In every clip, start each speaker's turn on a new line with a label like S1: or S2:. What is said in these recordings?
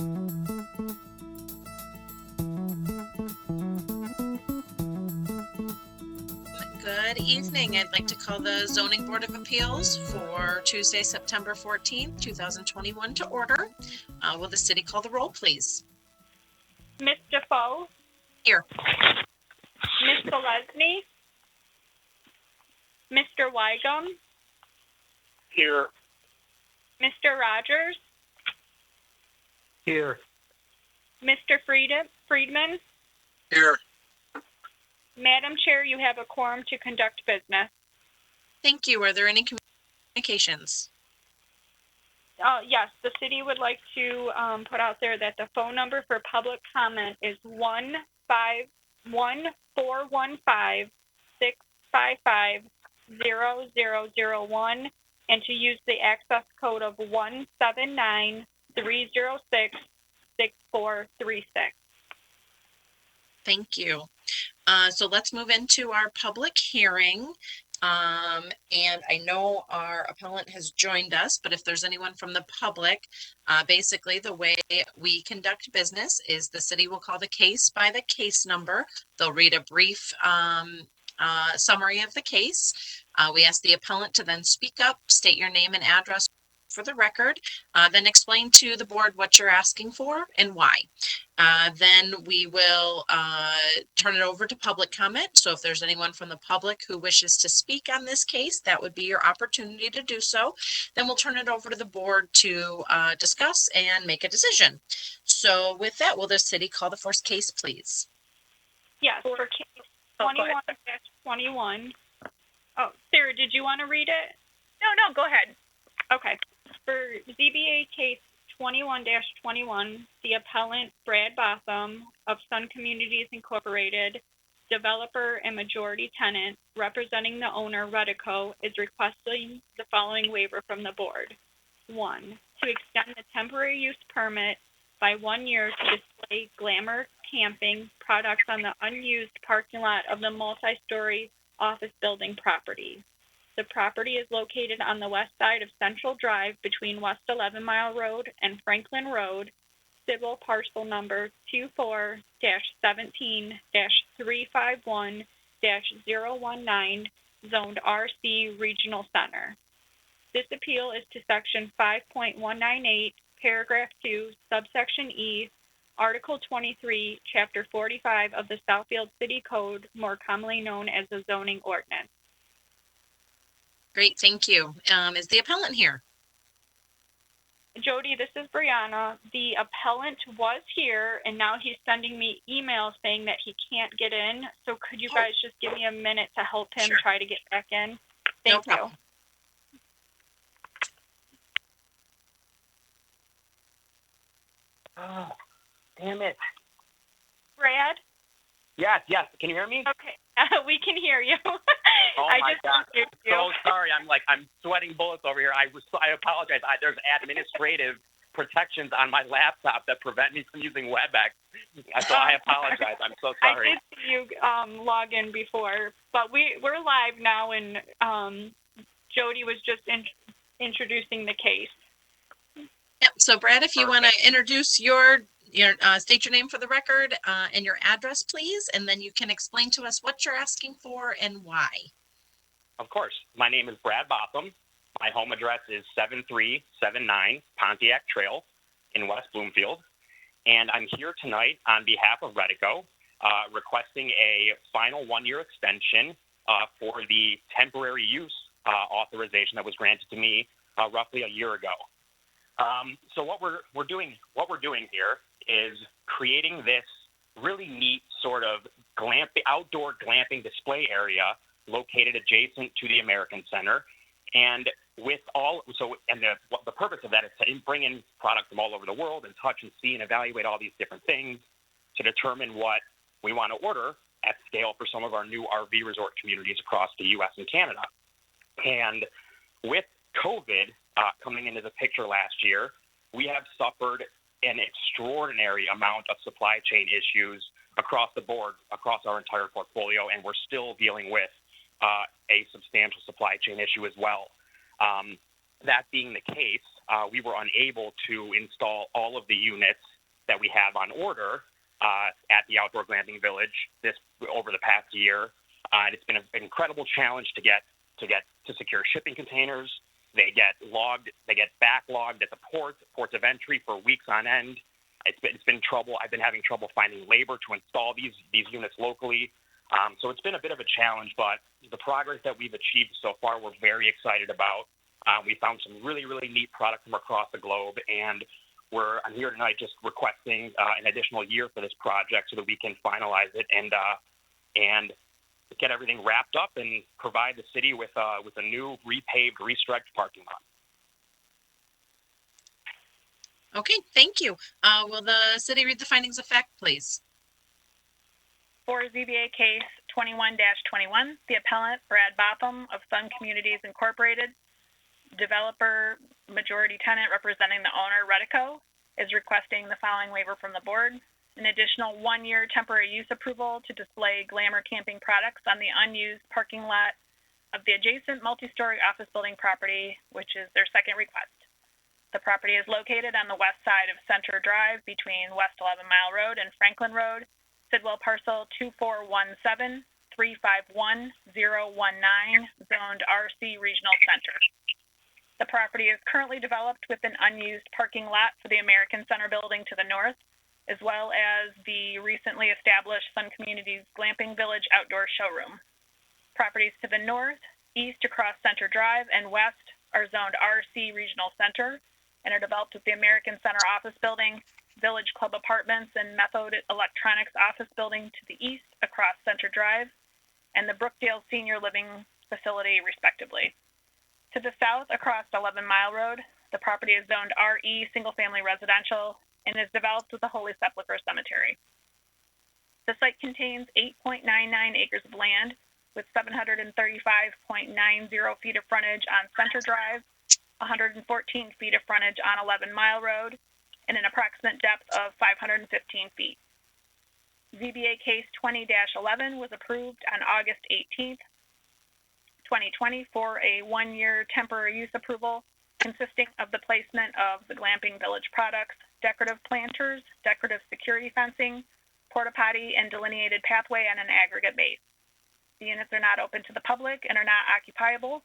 S1: Good evening. I'd like to call the Zoning Board of Appeals for Tuesday, September 14th, 2021 to order. Will the city call the roll, please?
S2: Ms. Defoe?
S1: Here.
S2: Ms. Selesny? Mr. Wygum?
S3: Here.
S2: Mr. Rogers?
S3: Here.
S2: Mr. Friedman?
S3: Here.
S2: Madam Chair, you have a quorum to conduct business.
S1: Thank you. Are there any communications?
S2: Yes, the city would like to put out there that the phone number for public comment is 1-415-655-0001 and to use the access code of 179-306-6436.
S1: Thank you. So let's move into our public hearing. And I know our appellant has joined us, but if there's anyone from the public, basically the way we conduct business is the city will call the case by the case number. They'll read a brief summary of the case. We ask the appellant to then speak up, state your name and address for the record, then explain to the board what you're asking for and why. Then we will turn it over to public comment. So if there's anyone from the public who wishes to speak on this case, that would be your opportunity to do so. Then we'll turn it over to the board to discuss and make a decision. So with that, will the city call the first case, please?
S2: Yes, for case 21-21. Oh, Sarah, did you want to read it?
S4: No, go ahead.
S2: Okay. For ZBA case 21-21, the appellant Brad Botham of Sun Communities Incorporated, developer and majority tenant, representing the owner Redico, is requesting the following waiver from the board. 1, to extend the temporary use permit by 1 year to display Glamour Camping products on the unused parking lot of the multi-story office building property. The property is located on the west side of Central Drive between West 11 Mile Road and Franklin Road, civil parcel number 24-17-351-019, zoned RC Regional Center. This appeal is to section 5.198, paragraph 2, subsection E, Article 23, Chapter 45 of the Southfield City Code, more commonly known as the zoning ordinance.
S1: Great, thank you. Is the appellant here?
S2: Jody, this is Brianna. The appellant was here, and now he's sending me emails saying that he can't get in. So could you guys just give me a minute to help him try to get back in? Thank you.
S3: Oh, damn it.
S2: Brad?
S3: Yes. Can you hear me?
S2: Okay, we can hear you.
S3: Oh
S2: I
S3: my
S2: just
S3: God.
S2: unmuted you.
S3: So sorry. I'm sweating bullets over here. I apologize. There's administrative protections on my laptop that prevent me from using WebEx. So I apologize. I'm so sorry.
S2: I did see you log in before, but we're live now, and Jody was just introducing the case.
S1: Yep. So Brad, if you want to introduce your state your name for the record and your address, please, and then you can explain to us what you're asking for and why.
S3: Of course. My name is Brad Botham. My home address is 7379 Pontiac Trail in West Bloomfield. And I'm here tonight on behalf of Redico, requesting a final 1-year extension for the temporary use authorization that was granted to me roughly a year ago. So what we're doing here is creating this really neat sort of outdoor glamping display area located adjacent to the American Center, and the purpose of that is to bring in products from all over the world and touch and see and evaluate all these different things to determine what we want to order at scale for some of our new RV resort communities across the U.S. and Canada. And with COVID coming into the picture last year, we have suffered an extraordinary amount of supply chain issues across the board, across our entire portfolio, and we're still dealing with a substantial supply chain issue as well. That being the case, we were unable to install all of the units that we have on order at the Outdoor Glamping Village over the past year. And it's been an incredible challenge to secure shipping containers. They get backlogged at the ports of entry for weeks on end. It's been trouble. I've been having trouble finding labor to install these units locally. So it's been a bit of a challenge, but the progress that we've achieved so far, we're very excited about. We found some really, really neat products from across the globe, and I'm here tonight just requesting an additional year for this project so that we can finalize it and get everything wrapped up and provide the city with a new repaved, restriped parking lot.
S1: Okay, thank you. Will the city read the findings of fact, please?
S2: For ZBA case 21-21, the appellant, Brad Botham of Sun Communities Incorporated, developer, majority tenant representing the owner, Redico, is requesting the following waiver from the board: an additional 1-year temporary use approval to display Glamour camping products on the unused parking lot of the adjacent multi-story office building property, which is their second request. The property is located on the west side of Center Drive between West 11 Mile Road and Franklin Road, Sidwell parcel 2417-351-019, zoned RC Regional Center. The property is currently developed with an unused parking lot for the American Center building to the north, as well as the recently established Sun Communities Glamping Village outdoor showroom. Properties to the north, east across Center Drive, and west are zoned RC Regional Center and are developed with the American Center office building, Village Club Apartments, and Method Electronics office building to the east across Center Drive, and the Brookdale Senior Living Facility, respectively. To the south, across 11 Mile Road, the property is zoned RE single-family residential and is developed with the Holy Sepulchre Cemetery. The site contains 8.99 acres of land with 735.90 feet of frontage on Center Drive, 114 feet of frontage on 11 Mile Road, and an approximate depth of 515 feet. ZBA case 20-11 was approved on August 18th, 2020 for a 1-year temporary use approval consisting of the placement of the Glamping Village products, decorative planters, decorative security fencing, porta potty, and delineated pathway on an aggregate base. The units are not open to the public and are not occupiable.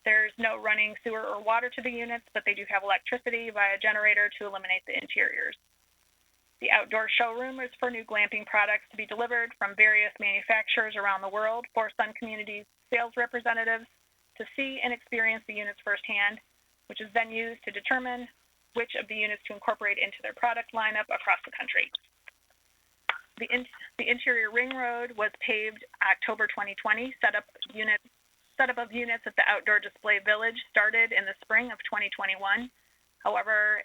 S2: There's no running sewer or water to the units, but they do have electricity via generator to illuminate the interiors. The outdoor showroom is for new glamping products to be delivered from various manufacturers around the world for Sun Communities sales representatives to see and experience the units firsthand, which is then used to determine which of the units to incorporate into their product lineup across the country. The interior ring road was paved October 2020. Setup of units at the Outdoor Display Village started in the spring of 2021. However,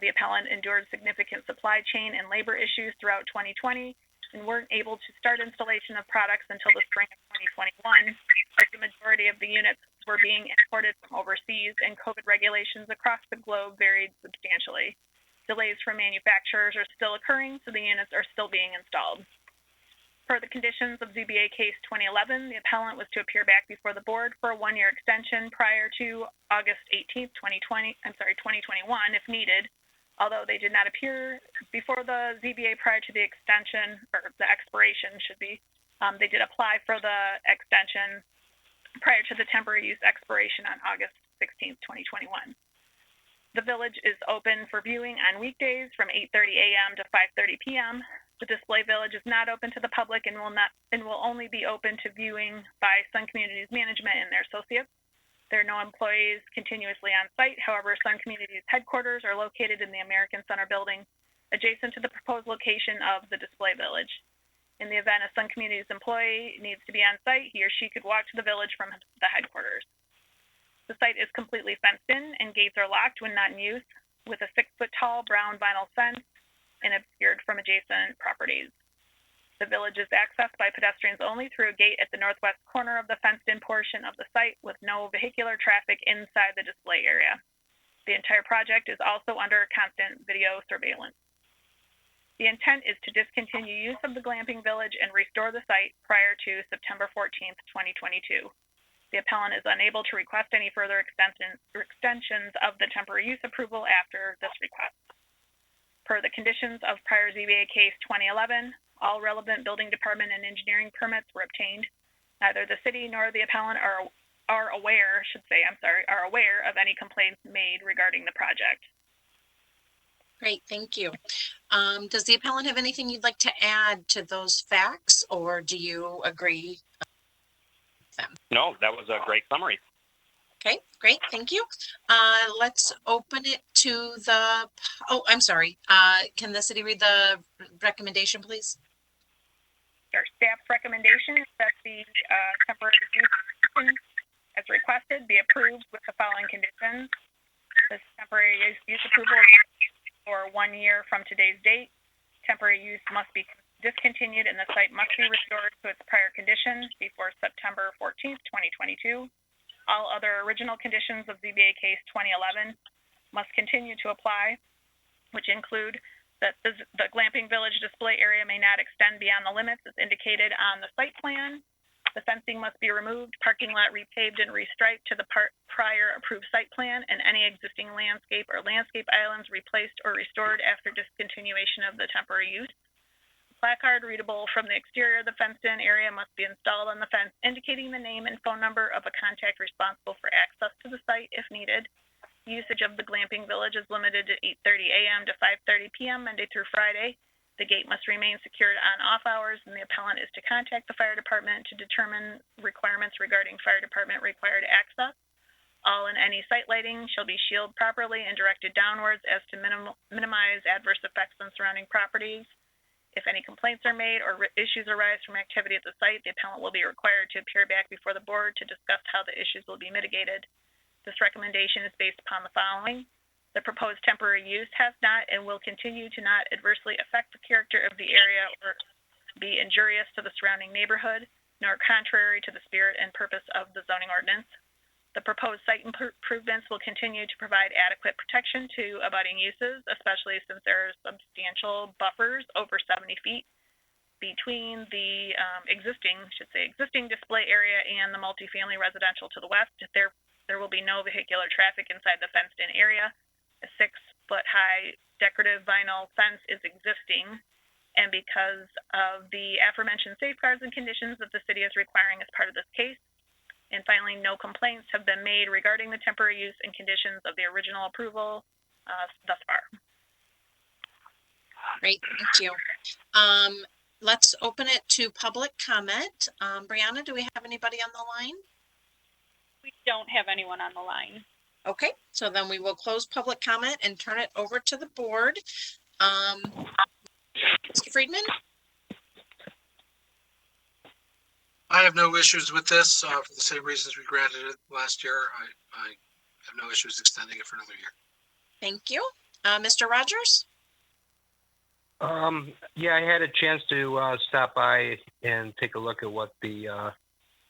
S2: the appellant endured significant supply chain and labor issues throughout 2020 and weren't able to start installation of products until the spring of 2021, as the majority of the units were being imported from overseas and COVID regulations across the globe varied substantially. Delays from manufacturers are still occurring, so the units are still being installed. Per the conditions of ZBA case 2011, the appellant was to appear back before the board for a 1-year extension prior to August 18th, 2021, if needed. Although they did not appear before the ZBA prior to the extension, or the expiration should be, they did apply for the extension prior to the temporary use expiration on August 16th, 2021. The village is open for viewing on weekdays from 8:30 a.m. to 5:30 p.m. The display village is not open to the public and will only be open to viewing by Sun Communities Management and their associates. There are no employees continuously on site. However, Sun Communities headquarters are located in the American Center building, adjacent to the proposed location of the display village. In the event a Sun Communities employee needs to be on site, he or she could walk to the village from the headquarters. The site is completely fenced in and gates are locked when not in use, with a 6-foot-tall brown vinyl fence and obscured from adjacent properties. The village is accessed by pedestrians only through a gate at the northwest corner of the fenced-in portion of the site with no vehicular traffic inside the display area. The entire project is also under constant video surveillance. The intent is to discontinue use of the glamping village and restore the site prior to September 14th, 2022. The appellant is unable to request any further extensions of the temporary use approval after this request. Per the conditions of prior ZBA case 2011, all relevant building department and engineering permits were obtained. Neither the city nor the appellant are aware of any complaints made regarding the project.
S1: Great, thank you. Does the appellant have anything you'd like to add to those facts, or do you agree with them?
S3: No, that was a great summary.
S1: Okay, great, thank you. Let's open it to the, oh, I'm sorry. Can the city read the recommendation, please?
S2: Our staff's recommendation is that the temporary use as requested be approved with the following conditions. This temporary use approval is for 1 year from today's date. Temporary use must be discontinued and the site must be restored to its prior condition before September 14th, 2022. All other original conditions of ZBA case 2011 must continue to apply, which include that the glamping village display area may not extend beyond the limits as indicated on the site plan. The fencing must be removed, parking lot repaved and restriped to the prior approved site plan, and any existing landscape or landscape islands replaced or restored after discontinuation of the temporary use. Placard readable from the exterior of the fenced-in area must be installed on the fence, indicating the name and phone number of a contact responsible for access to the site if needed. Usage of the glamping village is limited to 8:30 a.m. to 5:30 p.m. Monday through Friday. The gate must remain secured on off hours, and the appellant is to contact the fire department to determine requirements regarding fire department required access. All and any site lighting shall be shielded properly and directed downwards as to minimize adverse effects on surrounding properties. If any complaints are made or issues arise from activity at the site, the appellant will be required to appear back before the board to discuss how the issues will be mitigated. This recommendation is based upon the following. The proposed temporary use has not and will continue to not adversely affect the character of the area or be injurious to the surrounding neighborhood, nor contrary to the spirit and purpose of the zoning ordinance. The proposed site improvements will continue to provide adequate protection to abutting uses, especially since there are substantial buffers over 70 feet between the existing display area and the multifamily residential to the west. There will be no vehicular traffic inside the fenced-in area. A 6-foot high decorative vinyl fence is existing, and because of the aforementioned safeguards and conditions that the city is requiring as part of this case. And finally, no complaints have been made regarding the temporary use and conditions of the original approval thus far.
S1: Great, thank you. Let's open it to public comment. Brianna, do we have anybody on the line?
S2: We don't have anyone on the line.
S1: Okay, so then we will close public comment and turn it over to the board. Mr. Friedman?
S4: I have no issues with this for the same reasons we granted it last year. I have no issues extending it for another year.
S1: Thank you. Mr. Rogers?
S5: Yeah, I had a chance to stop by and take a look at what the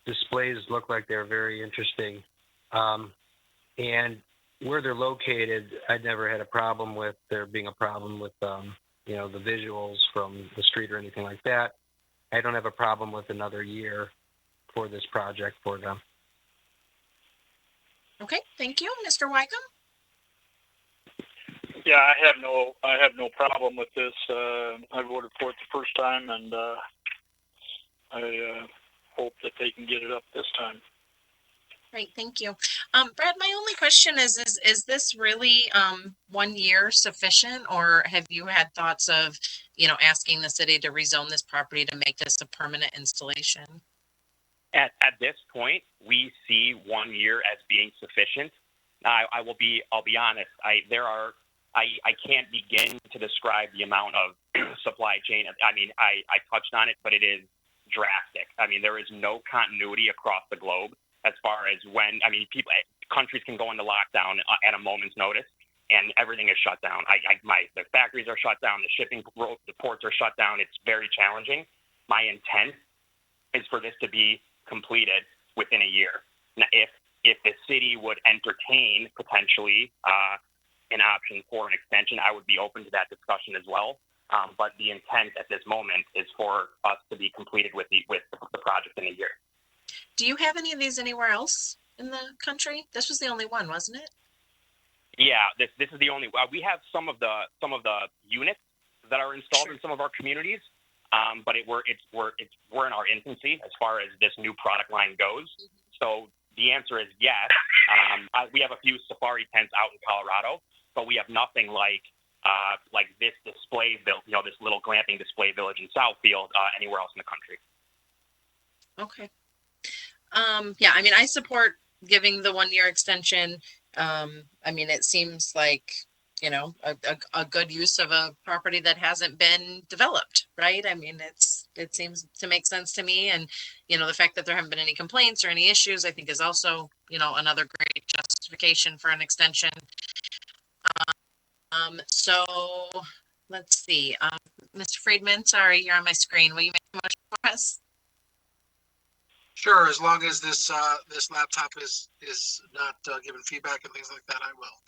S5: displays look like. They're very interesting. And where they're located, I never had a problem with there being a problem with, you know, the visuals from the street or anything like that. I don't have a problem with another year for this project for them.
S1: Okay, thank you. Mr. Wycombe?
S6: Yeah, I have no problem with this. I voted for it the first time, and I hope that they can get it up this time.
S1: Great, thank you. Brad, my only question is this really 1 year sufficient, or have you had thoughts of, you know, asking the city to rezone this property to make this a permanent installation?
S3: At this point, we see 1 year as being sufficient. I'll be honest. I can't begin to describe the amount of supply chain. I mean, I touched on it, but it is drastic. I mean, there is no continuity across the globe as far as when, I mean, countries can go into lockdown at a moment's notice, and everything is shut down. The factories are shut down, the ports are shut down. It's very challenging. My intent is for this to be completed within a year. Now, if the city would entertain potentially an option for an extension, I would be open to that discussion as well. But the intent at this moment is for us to be completed with the project in a year.
S1: Do you have any of these anywhere else in the country? This was the only one, wasn't it?
S3: Yeah, this is the only. We have some of the units that are installed in some of our communities, but we're in our infancy as far as this new product line goes. So the answer is yes. We have a few safari tents out in Colorado, but we have nothing like this display this little glamping display village in Southfield anywhere else in the country.
S1: Okay. Yeah, I mean, I support giving the 1 year extension. I mean, it seems like, a good use of a property that hasn't been developed, right? I mean, it seems to make sense to me. And, the fact that there haven't been any complaints or any issues, I think is also, another great justification for an extension. So let's see, Mr. Friedman, sorry, you're on my screen. Will you make a motion for us?
S4: Sure, as long as this laptop is not giving feedback and things like that, I will.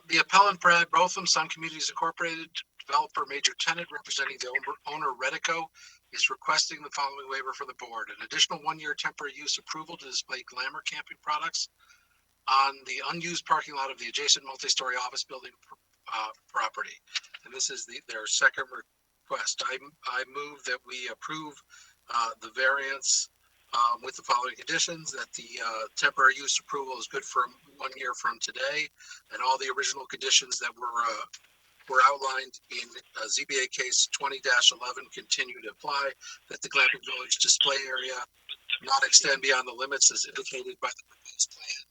S4: The appellant Brad Botham, Sun Communities Incorporated, developer major tenant representing the owner Redico, is requesting the following waiver for the board: an additional 1 year temporary use approval to display glamour camping products on the unused parking lot of the adjacent multi-story office building property. And this is their second request. I move that we approve the variance with the following conditions: that the temporary use approval is good for 1 year from today, and all the original conditions that were outlined in ZBA case 20-11 continue to apply, that the glamping village display area not extend beyond the limits as indicated by the proposed plan.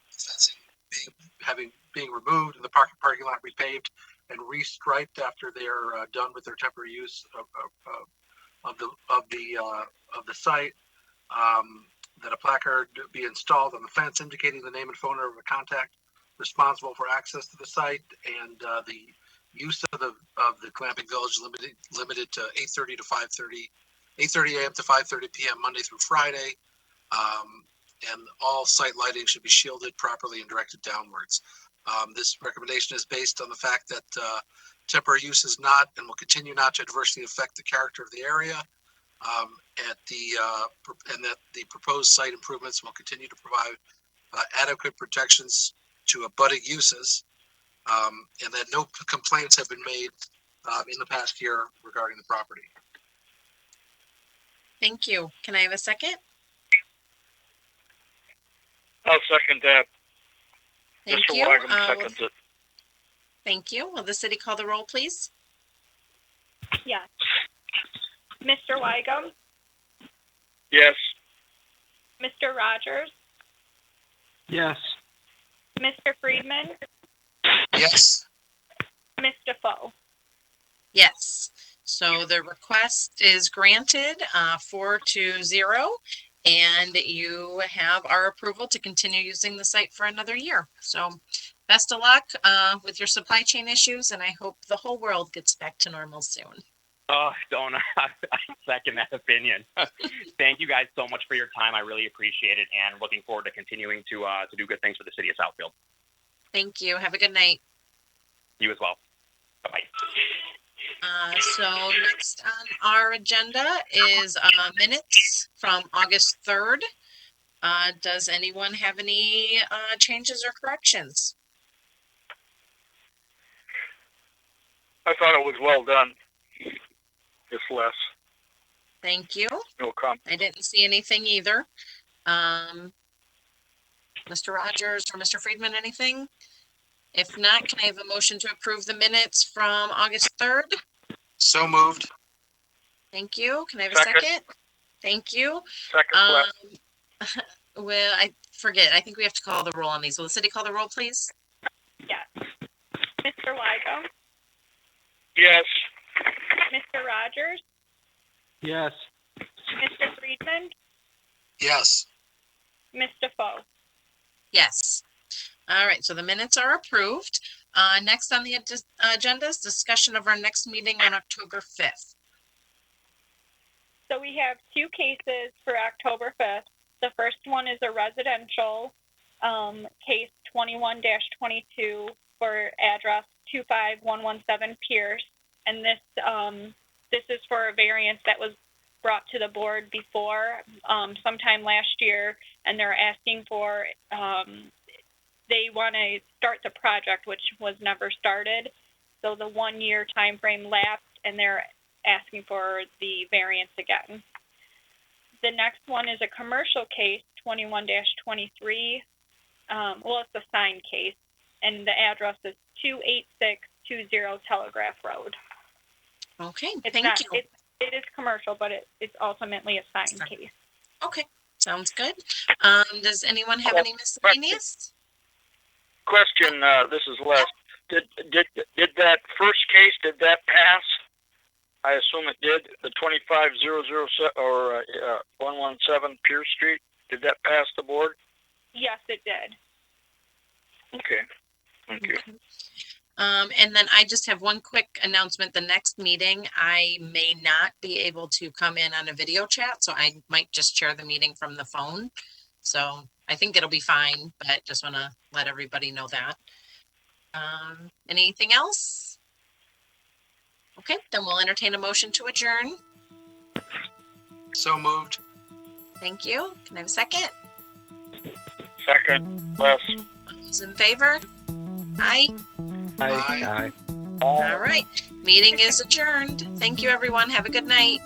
S4: Fencing being removed and the parking lot repaved and restriped after they're done with their temporary use of the site. That a placard be installed on the fence indicating the name and phone number of a contact responsible for access to the site, and the use of the glamping village limited to 8:30 to 5:30, 8:30 a.m. to 5:30 p.m. Monday through Friday. And all site lighting should be shielded properly and directed downwards. This recommendation is based on the fact that temporary use is not and will continue not to adversely affect the character of the area, and that the proposed site improvements will continue to provide adequate protections to abutting uses, and that no complaints have been made in the past year regarding the property.
S1: Thank you. Can I have a second?
S6: I'll second that.
S1: Thank
S6: Mr.
S1: you.
S6: Wygum seconds it.
S1: Thank you. Will the city call the roll, please?
S2: Yes. Mr. Wygum,
S6: Yes.
S2: Mr. Rogers,
S5: Yes.
S2: Mr. Friedman,
S4: Yes.
S2: Ms. Defoe.
S1: Yes. So the request is granted 4-0, and you have our approval to continue using the site for another year. So best of luck with your supply chain issues, and I hope the whole world gets back to normal soon.
S3: Oh, don't I second that opinion. Thank you guys so much for your time. I really appreciate it, and looking forward to continuing to do good things for the city of Southfield.
S1: Thank you. Have a good night.
S3: You as well. Bye-bye.
S1: So next on our agenda is minutes from August 3rd. Does anyone have any changes or corrections?
S6: I thought it was well done. Just less.
S1: Thank you.
S6: No comment.
S1: I didn't see anything either. Mr. Rogers or Mr. Friedman, anything? If not, can I have a motion to approve the minutes from August 3rd?
S4: So moved.
S1: Thank you. Can I have a
S6: Second.
S1: second? Thank you.
S6: Second left.
S1: Well, I forget. I think we have to call the roll on these. Will the city call the roll, please?
S2: Yes. Mr. Wygum,
S6: Yes.
S2: Mr. Rogers,
S5: Yes.
S2: Mr. Friedman,
S4: Yes.
S2: Ms. Defoe.
S1: Yes. All right, so the minutes are approved. Next on the agenda is discussion of our next meeting on October 5th.
S2: So we have two cases for October 5th. The first one is a residential case 21-22 for address 25117 Pierce. And this is for a variance that was brought to the board before, sometime last year, and they're asking for, they want to start the project, which was never started. So the 1 year time frame lapsed, and they're asking for the variance again. The next one is a commercial case, 21-23. Well, it's a sign case, and the address is 28620 Telegraph Road.
S1: Okay,
S2: It's
S1: thank
S2: not,
S1: you.
S2: it is commercial, but it's ultimately a sign case.
S1: Okay, sounds good. Does anyone have any miscellaneous?
S6: Question, this is Les. Did that first case, did that pass? I assume it did, the 25007 or 117 Pierce Street. Did that pass the board?
S2: Yes, it did.
S6: Okay, thank you.
S1: And then I just have one quick announcement. The next meeting, I may not be able to come in on a video chat, so I might just chair the meeting from the phone. So I think it'll be fine, but just want to let everybody know that. Anything else? Okay, then we'll entertain a motion to adjourn.
S4: So moved.
S1: Thank you. Can I have a second?
S6: Second, Les.
S1: All those in favor? Aye.
S4: Aye.
S5: Aye.
S1: All right. Meeting is adjourned. Thank you, everyone. Have a good night.